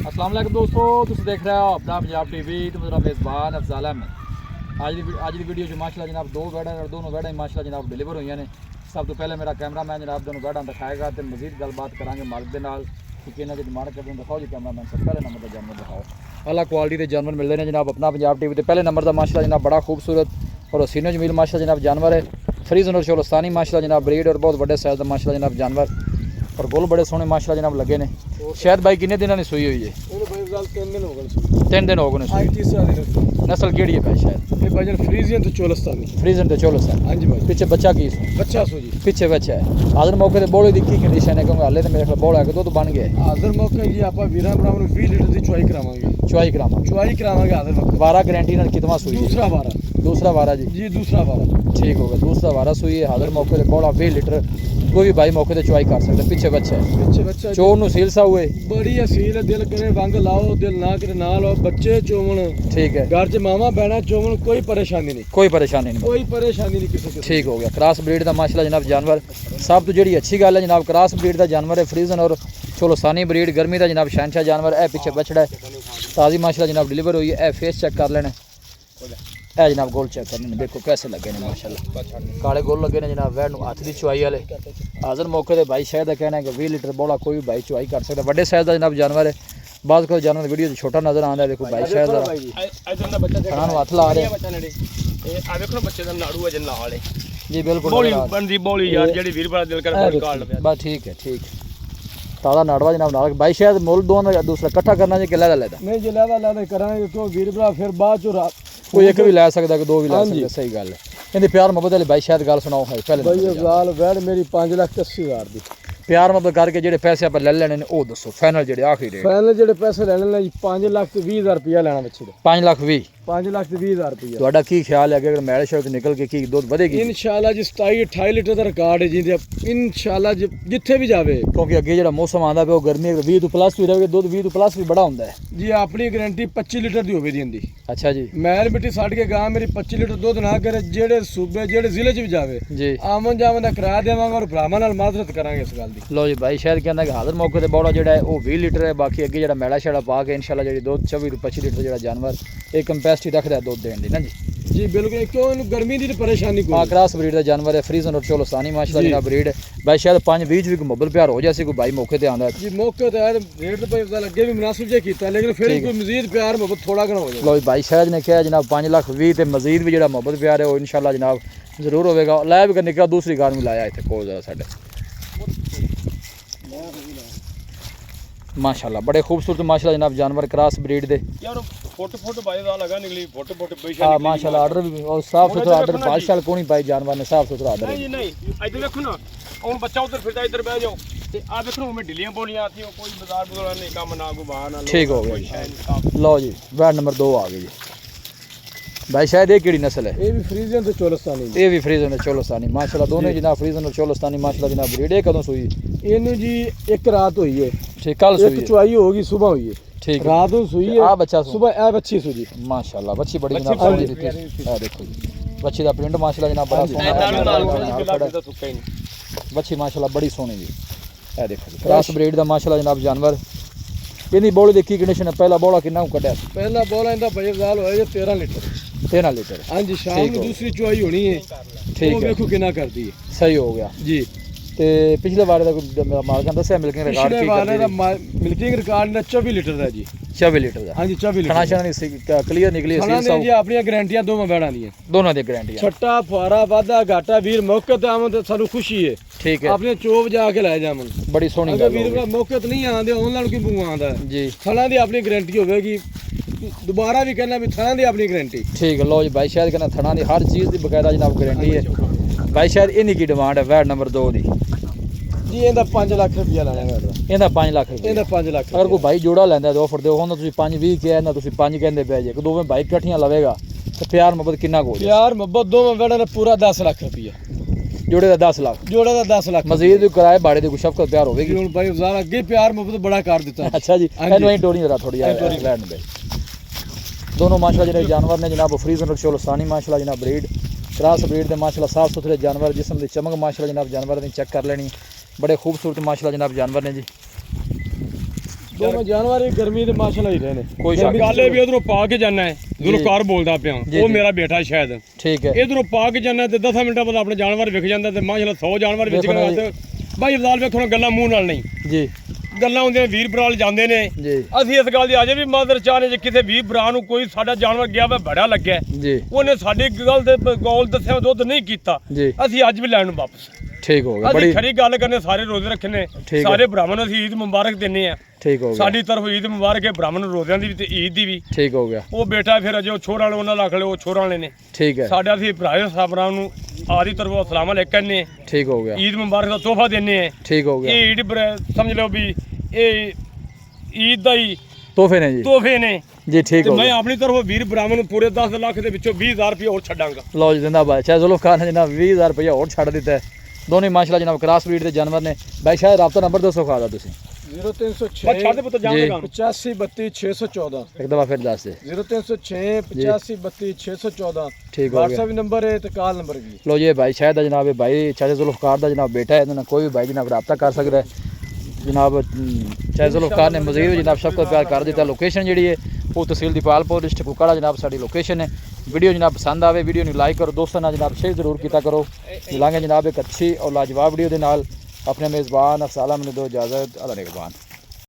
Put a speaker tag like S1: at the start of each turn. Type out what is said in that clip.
S1: अस्सलाम वालेकुम दोस्तों, तुम देख रहे हो अपना पंजाब टीवी। तो मेरा मेज़बान अफजाल अहमद। आज की वीडियो माशाल्लाह जनाब दो बैडा और दोनों बैडा माशाल्लाह जनाब डिलीवर हुई ने। सब तो पहले मेरा कैमरामैन जनाब दोनों बैडा दिखाएगा तो मजीद गलबात करांगे मालिक के नाल कि किन्ना की डिमांड करते हैं। दिखाओ जी कैमरामैन सब पहले नंबर का जानवर दिखाओ। अला क्वालिटी के जानवर मिलते हैं जनाब अपना पंजाब टीवी तो पहले नंबर का माशाल्लाह जनाब बड़ा खूबसूरत और हसीनो जमील माशाल्लाह जनाब जानवर है। फ्रीजन और चोलस्तानी माशाल्लाह जनाब ब्रीड और बहुत बड़े साइज का माशाल्लाह जनाब जानवर और गोल बड़े सोहने माशाल्लाह जनाब लगे ने। शायद भाई किन्ने दिन ने सुई हुई है? 3 दिन हो गए सुई। नस्ल केड़ी है भाई? शायद
S2: ये भाईजान फ्रीजियन तो चोलस्तानी।
S1: फ्रीजन तो चोलस्तानी।
S2: हां जी भाई।
S1: पीछे बच्चा की
S2: बच्चा सो जी
S1: पीछे बच्चा है। आदर मौके ते बोले दी की कंडीशन है क्योंकि हाले तो मेरे ख्याल बोला है कि दूध बन गया है।
S2: आदर मौके जी आपा वीरा भरावां ਨੂੰ 20 लीटर दी चुआई करावांगे।
S1: चुआई करावांगे
S2: आदर मौके
S1: 12 गारंटी ਨਾਲ कितना सुई है?
S2: दूसरा वारा
S1: जी
S2: दूसरा वारा
S1: ठीक होगा। दूसरा वारा सुई है। हाजिर मौके ते बोला 20 लीटर कोई भी भाई मौके ते चुआई कर सकता। पीछे बच्चा है।
S2: पीछे बच्चा
S1: चोर नु सील सा हुए
S2: बड़ी असील है। दिल करे वंग लाओ, दिल ना करे ना लाओ। बच्चे चोवन
S1: ठीक है।
S2: घर च मामा बहना चोवन कोई परेशानी नहीं किसी की।
S1: ठीक हो गया। क्रॉस ब्रीड का माशाल्लाह जनाब जानवर सब तो जी अच्छी गल है जनाब। क्रॉस ब्रीड का जानवर है। फ्रीजन और चोलस्तानी ब्रीड गर्मी का जनाब शहनशाह जानवर है। पीछे बछड़ा है ताज़ी माशाल्लाह जनाब डिलीवर हुई है। फेस चेक कर लेने है जनाब। गोल चेक करने देखो कैसे लगे ने माशाल्लाह। काले गोल लगे ने जनाब। वैड हाथ की चुआई वाले हाजिर मौके पर भाई शायद कहना है कि 20 लीटर बोला कोई भी भाई चुआई कर सकता। बड़े साइज का जनाब जानवर है। बाद को जानवर वीडियो छोटा नजर आता है। देखो भाई शायद हाथ ला रहे जी बिल्कुल बस ठीक है ठीक है। ताज़ा नाड़वा जनाब नाल भाई शायद मोल दोनों दूसरा इकट्ठा करना जी लैदा लैदा
S2: नहीं जी लैदा करांगे क्यों वीर भरा फिर बाद चो
S1: कोई एक भी लै सकता कि दो भी लै सकता। सही गल है। इहदी प्यार मोहब्बत वाली भाई शायद गल सुनाओ है पहले
S2: भाई अफजाल वैड मेरी 5,80,000 दी
S1: प्यार मोहब्बत करके जेडे पैसे आप ले लेने ओ दसो फाइनल जेडे आखिरी रेट
S2: फाइनल जेडे पैसे लेने ने 5,20,000 रुपया लेना बच्चे दे
S1: 5,20,000
S2: 5,20,000 रुपया।
S1: ਤੁਹਾਡਾ ਕੀ ਖਿਆਲ ਹੈ ਕਿ ਅਗਰ ਮੈਲ ਸ਼ੌਕ ਨਿਕਲ ਕੇ ਕੀ ਦੁੱਧ ਵਧੇਗੀ?
S2: ਇਨਸ਼ਾਅੱਲਾ ਜੀ 27-28 ਲੀਟਰ ਦਾ ਰਿਕਾਰਡ ਹੈ ਜੀ ਇਨਸ਼ਾਅੱਲਾ ਜਿੱਥੇ ਵੀ ਜਾਵੇ
S1: ਕਿਉਂਕਿ ਅੱਗੇ ਜਿਹੜਾ ਮੌਸਮ ਆਂਦਾ ਪਿਆ ਉਹ ਗਰਮੀ 20 ਤੋਂ ਪਲੱਸ ਵੀ ਰਹੇਗਾ। ਦੁੱਧ 20 ਤੋਂ ਪਲੱਸ ਵੀ ਬੜਾ ਹੁੰਦਾ ਹੈ
S2: ਜੀ। ਆਪਣੀ ਗਾਰੰਟੀ 25 ਲੀਟਰ ਦੀ ਹੋਵੇ ਦੀ ਹੁੰਦੀ।
S1: ਅੱਛਾ ਜੀ।
S2: ਮੈਲ ਮਿੱਟੀ ਛੱਡ ਕੇ ਗਾਂ ਮੇਰੀ 25 ਲੀਟਰ ਦੁੱਧ ਨਾ ਕਰੇ ਜਿਹੜੇ ਸੂਬੇ ਜਿਹੜੇ ਜ਼ਿਲ੍ਹੇ 'ਚ ਵੀ ਜਾਵੇ
S1: ਜੀ
S2: ਆਮਨ ਜਾਮਨ ਦਾ ਕਿਰਾਇਆ ਦੇਵਾਂਗੇ ਔਰ ਭਰਾਵਾਂ ਨਾਲ ਮਾਦਰਤ ਕਰਾਂਗੇ ਇਸ ਗੱਲ ਦੀ।
S1: ਲੋ ਜੀ ਭਾਈ ਸ਼ਾਇਦ ਕਹਿੰਦਾ ਕਿ ਹਾਜ਼ਰ ਮੌਕੇ ਤੇ ਬੋੜਾ ਜਿਹੜਾ ਹੈ ਉਹ 20 ਲੀਟਰ ਹੈ। ਬਾਕੀ ਅੱਗੇ ਜਿਹੜਾ ਮੈਲਾ ਛੜਾ ਪਾ ਕੇ ਇਨਸ਼ਾਅੱਲਾ ਜਿਹੜੀ ਦੁੱਧ 24 ਤੋਂ 25 ਲੀਟਰ ਜਿਹੜਾ ਜਾਨਵਰ ਇਹ ਕੰਪੈਸਿਟੀ ਰੱਖਦਾ ਦੁੱਧ ਦੇਣ ਦੀ ਨਾ ਜੀ।
S2: जी बिल्कुल क्यों इन गर्मी की परेशानी कोई।
S1: हाँ क्रॉस ब्रीड का जानवर है। फ्रीजन और चोलस्तानी माशाल्लाह जनाब ब्रीड है। भाई शायद 5-20 भी मोबाइल प्यार हो जाए कोई भाई मौके पे आंदा
S2: जी। मौके ते यार रेट तो भाई लगे भी मुनासिब जे कीता लेकिन फिर कोई मजीद प्यार मोहब्बत थोड़ा घना हो जाए।
S1: लो भाई शायद ने कहा जनाब 5,20,000 ते मजीद भी जेड़ा मोहब्बत प्यार है वो इंशाल्लाह जनाब जरूर होगा। लाया भी करने का दूसरी गार में लाया इतने कोल जरा साडे माशाल्लाह बड़े खूबसूरत माशाल्लाह जनाब जानवर क्रॉस ब्रीड दे
S2: यार फोटो भाई दा लगा निकली फोटो बेशक।
S1: हां माशाल्लाह ऑर्डर भी और साफ सुथरा ऑर्डर बादशाह कोनी पाई जानवर ने साफ सुथरा ऑर्डर
S2: नहीं नहीं इधर देखो ना और बच्चा उधर फिरता इधर बैठ जाओ ते आ देखो मैं ढिलियां बोलियां आती हो कोई बाजार बुजार नहीं काम ना को बाहर ना
S1: ठीक हो गया जी। लो जी वार्ड नंबर 2 आ गई जी। भाई शायद ये केड़ी नस्ल है?
S2: ये भी फ्रीजन तो चोलस्तानी।
S1: ये भी फ्रीजन और चोलस्तानी माशाल्लाह दोनों जनाब फ्रीजन और चोलस्तानी माशाल्लाह जनाब ब्रीड है। कदों सुई?
S2: इन्हें जी एक रात हुई है।
S1: ठीक कल सुई
S2: एक चुआई होगी सुबह हुई है।
S1: ठीक
S2: रात को सुई है।
S1: आ बच्चा
S2: सुबह ए बच्ची सुई
S1: माशाल्लाह बच्ची बड़ी जनाब सारी दी। आ देखो जी बच्ची दा प्रिंट माशाल्लाह जनाब बड़ा सोहना बच्ची माशाल्लाह बड़ी सोहनी जी। ए देखो जी क्रॉस ब्रीड दा माशाल्लाह जनाब जानवर इहदी बोली दी की कंडीशन है? पहला बोला कितना कड्या?
S2: पहला बोला इंदा भाई गाल होया 13 लीटर
S1: 13 लीटर।
S2: हां जी शाम को दूसरी चुआई होनी है।
S1: ठीक है
S2: देखो कितना कर दी है।
S1: सही हो गया जी। ते पिछले बार दा मालकां दस्या मिल्किंग रिकॉर्ड की
S2: पिछले बार दा मिल्किंग रिकॉर्ड ने 24 लीटर दा जी।
S1: 24 लीटर दा।
S2: हां जी 24 लीटर।
S1: खाना शाना नहीं क्लियर निकली
S2: खाना ने जी अपनी गारंटियां दोवां बैड़ां दी
S1: दोनों दी गारंटी
S2: छट्टा फुआरा वादा घाटा वीर मौके ते आवन ते सानू खुशी है।
S1: ठीक है
S2: अपने चोब जाके ले जावन
S1: बड़ी सोहनी
S2: अगर वीर भरा मौके ते नहीं आंदे ऑनलाइन की मुंह आंदा
S1: जी।
S2: खाना दी अपनी गारंटी होवेगी दोबारा भी कहना भी थाना दी अपनी गारंटी।
S1: ठीक है लो जी भाई शायद कहना थाना दी हर चीज़ दी बकायदा जनाब गारंटी है। भाई शायद इन्हीं की डिमांड है वार्ड नंबर 2 दी
S2: जी। इहदा 5 लाख रुपया लेना है।
S1: इहदा 5 लाख रुपया।
S2: इहदा 5 लाख
S1: अगर कोई भाई जोड़ा लैंदा तो ऑफर दो होंदा तुसीं 5-20 किया ना तुसीं 5 कहंदे पे जे दोवें भाई इकट्ठियां लवेगा तो प्यार मोहब्बत कितना को?
S2: प्यार मोहब्बत दोवें बैड़ां ने पूरा 10 लाख रुपया
S1: जोड़े का 10 लाख
S2: जोड़े का 10 लाख
S1: मजीद भी किराए भाड़े की कुछ शफकत प्यार होगी
S2: हुण भाई ज़ारा अगे प्यार मोहब्बत बड़ा कर दिता।
S1: अच्छा जी एनवाई टोरी जरा थोड़ी लैंड दे दोनों माशाल्लाह जिन्हें जानवर ने जनाब फ्रीजन और चोलस्तानी माशाल्लाह जनाब ब्रीड क्रॉस ब्रीड दे माशाल्लाह साफ सुथरे जानवर जिस्म की चमक माशाल्लाह जनाब जानवर दी चेक कर लेनी बड़े खूबसूरत माशाल्लाह जनाब जानवर ने जी।
S3: ਦੋਵੇਂ ਜਾਨਵਰ ਹੀ ਗਰਮੀ ਦੇ ਮਾਸ਼ਾਅੱਲਾ ਹੀ ਰਹੇ ਨੇ।
S1: ਕੋਈ ਸ਼ੱਕ
S2: ਗੱਲ ਇਹ ਵੀ ਉਧਰੋਂ ਪਾ ਕੇ ਜਾਣਾ ਹੈ ਜ਼ੁਲਕਾਰ ਬੋਲਦਾ ਪਿਆ ਉਹ ਮੇਰਾ ਬੇਟਾ ਸ਼ਾਇਦ
S1: ਠੀਕ ਹੈ।
S2: ਇਧਰੋਂ ਪਾ ਕੇ ਜਾਣਾ ਤੇ 10 ਮਿੰਟਾਂ ਬਾਅਦ ਆਪਣੇ ਜਾਨਵਰ ਵਿਖ ਜਾਂਦਾ ਤੇ ਮਾਸ਼ਾਅੱਲਾ 100 ਜਾਨਵਰ ਵਿਚ ਗਏ। ਭਾਈ ਅਫਜ਼ਾਲ ਵੇਖੋ ਗੱਲਾਂ ਮੂੰਹ ਨਾਲ ਨਹੀਂ
S1: ਜੀ
S2: ਗੱਲਾਂ ਹੁੰਦੀਆਂ ਵੀਰ ਬਰਾਲ ਜਾਂਦੇ ਨੇ
S1: ਜੀ
S2: ਅਸੀਂ ਇਸ ਗੱਲ ਦੀ ਅਜੇ ਵੀ ਮਾਦਰ ਚਾਹਨੇ ਜੇ ਕਿਸੇ ਵੀਰ ਭਰਾ ਨੂੰ ਕੋਈ ਸਾਡਾ ਜਾਨਵਰ ਗਿਆ ਵਾ ਬੜਾ ਲੱਗਿਆ
S1: ਜੀ
S2: ਉਹਨੇ ਸਾਡੀ ਗੱਲ ਦੇ ਗੋਲ ਦੱਸਿਆ ਦੁੱਧ ਨਹੀਂ ਕੀਤਾ
S1: ਜੀ
S2: ਅਸੀਂ ਅੱਜ ਵੀ ਲੈਣ ਨੂੰ ਵਾਪਸ
S1: ਠੀਕ ਹੋ ਗਿਆ।
S2: ਅਸੀਂ
S1: ਬੜੀ
S2: ਖਰੀ ਗੱਲ ਕਰਨੇ ਸਾਰੇ ਰੋਜ਼ੇ ਰੱਖਣੇ ਸਾਰੇ ਭਰਾਵਾਂ ਨੂੰ ਅਸੀਂ ਈਦ ਮੁਬਾਰਕ ਦਿੰਨੇ ਆ
S1: ਠੀਕ ਹੋ ਗਿਆ।
S2: ਸਾਡੀ ਤਰਫ ਈਦ ਮੁਬਾਰਕ ਹੈ ਭਰਾਵਾਂ ਨੂੰ ਰੋਜ਼ਿਆਂ ਦੀ ਵੀ ਤੇ ਈਦ ਦੀ ਵੀ
S1: ਠੀਕ ਹੋ ਗਿਆ।
S2: ਉਹ ਬੇਟਾ ਫਿਰ ਅਜੇ ਉਹ ਛੋਰਾਂ ਵਾਲੇ ਉਹਨਾਂ ਲੱਖ ਲਏ ਉਹ ਛੋਰਾਂ ਵਾਲੇ ਨੇ
S1: ਠੀਕ ਹੈ
S2: ਸਾਡਾ ਅਸੀਂ ਭਰਾ ਸਾਹਿਬਾਂ ਨੂੰ ਆਦੀ ਤਰਫੋਂ ਅਸਲਾਮ ਅਲੈਕਮ ਨੇ
S1: ਠੀਕ ਹੋ ਗਿਆ।
S2: ਈਦ ਮੁਬਾਰਕ ਦਾ ਤੋਹਫਾ ਦਿੰਨੇ ਆ
S1: ਠੀਕ ਹੋ ਗਿਆ।
S2: ਇਹ ਈਦ ਸਮਝ ਲਓ ਵੀ ਇਹ ਈਦ ਦਾ ਹੀ
S1: ਤੋਹਫੇ ਨੇ ਜੀ
S2: ਤੋਹਫੇ ਨੇ
S1: ਜੀ ਠੀਕ
S2: ਤੇ
S1: ਹੋ
S2: ਮੈਂ
S1: ਗਿਆ।
S2: ਆਪਣੀ ਤਰਫੋਂ ਵੀਰ ਬ੍ਰਾਹਮਣ ਨੂੰ ਪੂਰੇ 10 ਲੱਖ ਦੇ ਵਿੱਚੋਂ 20000 ਰੁਪਏ ਹੋਰ ਛੱਡਾਂਗਾ।
S1: ਲਓ ਜੀ ਦਿੰਦਾ ਬਾਦਸ਼ਾਹ ਜ਼ੁਲਫਕਾਰ ਨੇ ਜਨਾਬ 20000 ਰੁਪਏ ਹੋਰ ਛੱਡ ਦਿੱਤਾ ਹੈ। ਦੋਨੇ ਮਾਸ਼ਾਅੱਲਾ ਜਨਾਬ ਕ੍ਰਾਸ ਬਰੀਡ ਦੇ ਜਾਨਵਰ ਨੇ। ਬਾਦਸ਼ਾਹ ਰਾਬਤਾ ਨੰਬਰ ਦੱਸੋ ਖਾਦਾ ਤੁਸੀਂ
S3: 0306
S2: ਛੱਡ ਦੇ ਪੁੱਤ ਜਾਵਾਂਗਾ
S3: 85 32 614
S1: ਇੱਕ ਦਫਾ ਫਿਰ ਦੱਸ ਦੇ
S3: 0306 85 32 614
S1: ਠੀਕ ਹੋ ਗਿਆ।
S3: WhatsApp ਨੰਬਰ ਹੈ ਤੇ ਕਾਲ ਨੰਬਰ ਵੀ।
S1: ਲੋ ਜੀ भाई शायद जनाब ये भाई चाहे जुल्फकार का जनाब बेटा है इन्होंने कोई भी भाई जनाब रब्ता कर सकता है जनाब। चाहे जुल्फकार ने मजीद भी जनाब सबको प्यार कर दिता। लोकेशन जी है वो तहसील दीपालपुर डिस्ट्रिक्ट कुकाड़ा जनाब साड़ी लोकेशन है। वीडियो जनाब पसंद आवे वीडियो को लाइक करो दोस्तों ना जनाब शेयर जरूर किया करो। मिलांगे जनाब एक अच्छी और लाजवाब वीडियो के नाल। अपने मेज़बान अफसाला मैंने दो इजाज़त। अल्लाह निगहबान।